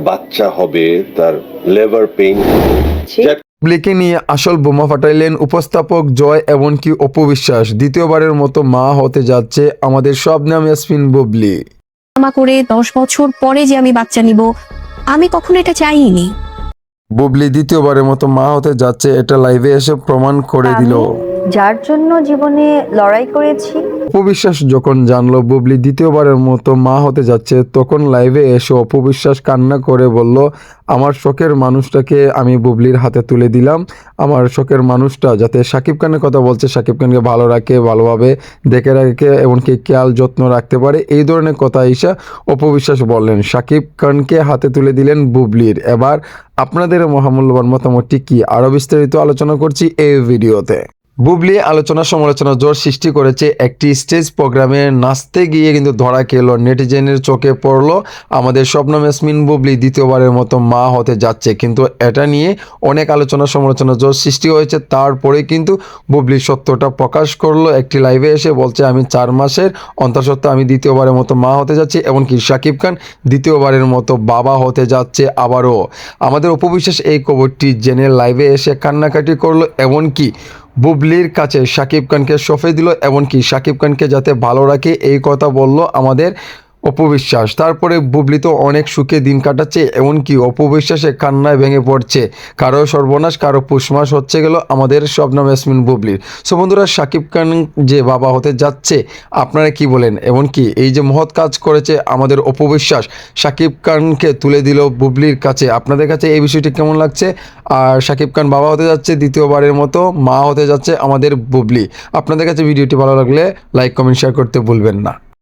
বাচ্চা হবে, তার লেবার পেইন। বুবলিকে নিয়ে আসল বোমা ফাটাইলেন উপস্থাপক জয় এমনকি অপু বিশ্বাস। দ্বিতীয়বারের মতো মা হতে যাচ্ছে আমাদের শবনম ইয়াসমিন বুবলি। করে 10 বছর পরে যে আমি বাচ্চা নিব, আমি কখনো এটা চাইনি। বুবলি দ্বিতীয়বারের মতো মা হতে যাচ্ছে, এটা লাইভে এসে প্রমাণ করে দিল। যার জন্য জীবনে লড়াই করেছি। অপু বিশ্বাস যখন জানলো বুবলি দ্বিতীয়বারের মতো মা হতে যাচ্ছে, তখন লাইভে এসে অপু বিশ্বাস কান্না করে বলল, আমার শখের মানুষটাকে আমি বুবলির হাতে তুলে দিলাম। আমার শখের মানুষটা যাতে শাকিব খানের কথা বলছে, শাকিব খানকে ভালো রাখে, ভালোভাবে দেখে রাখে, এমনকি খেয়াল যত্ন রাখতে পারে, এই ধরনের কথা ঈশা অপু বিশ্বাস বললেন। শাকিব খানকে হাতে তুলে দিলেন বুবলির। এবার আপনাদের মহামূল্যবান মতামতটি কি, আরও বিস্তারিত আলোচনা করছি এই ভিডিওতে। বুবলি আলোচনা সমালোচনা জোর সৃষ্টি করেছে। একটি স্টেজ প্রোগ্রামে নাচতে গিয়ে কিন্তু ধরা খেলো, নেটিজেনের চোখে পড়লো আমাদের শবনম ইয়াসমিন বুবলি দ্বিতীয়বারের মতো মা হতে যাচ্ছে। কিন্তু এটা নিয়ে অনেক আলোচনা সমালোচনা জোর সৃষ্টি হয়েছে। তারপরে কিন্তু বুবলি সত্যটা প্রকাশ করলো, একটি লাইভে এসে বলছে, আমি 4 মাসের অন্তঃসত্ত্বা আমি দ্বিতীয়বারের মতো মা হতে যাচ্ছি। এমনকি শাকিব খান দ্বিতীয়বারের মতো বাবা হতে যাচ্ছে আবারও। আমাদের অপু বিশ্বাস এই খবরটি জেনে লাইভে এসে কান্নাকাটি করলো, এমনকি বুবলির কাছে শাকিব খানকে সঁপে দিল, এমনকি শাকিব খানকে যাতে ভালো রাখে এই কথা বলল আমাদের অপু বিশ্বাস। তারপরে বুবলি তো অনেক সুখে দিন কাটাচ্ছে, এমনকি অপু বিশ্বাসে কান্নায় ভেঙে পড়ছে। কারো সর্বনাশ, কারো পুষমাস হচ্ছে গেল আমাদের শবনম ইয়াসমিন বুবলির। সো বন্ধুরা, শাকিব খান যে বাবা হতে যাচ্ছে, আপনারা কি বলেন? এমনকি এই যে মহৎ কাজ করেছে আমাদের অপু বিশ্বাস, শাকিব খানকে তুলে দিল বুবলির কাছে, আপনাদের কাছে এই বিষয়টি কেমন লাগছে? আর শাকিব খান বাবা হতে যাচ্ছে, দ্বিতীয়বারের মতো মা হতে যাচ্ছে আমাদের বুবলি। আপনাদের কাছে ভিডিওটি ভালো লাগলে লাইক, কমেন্ট, শেয়ার করতে ভুলবেন না।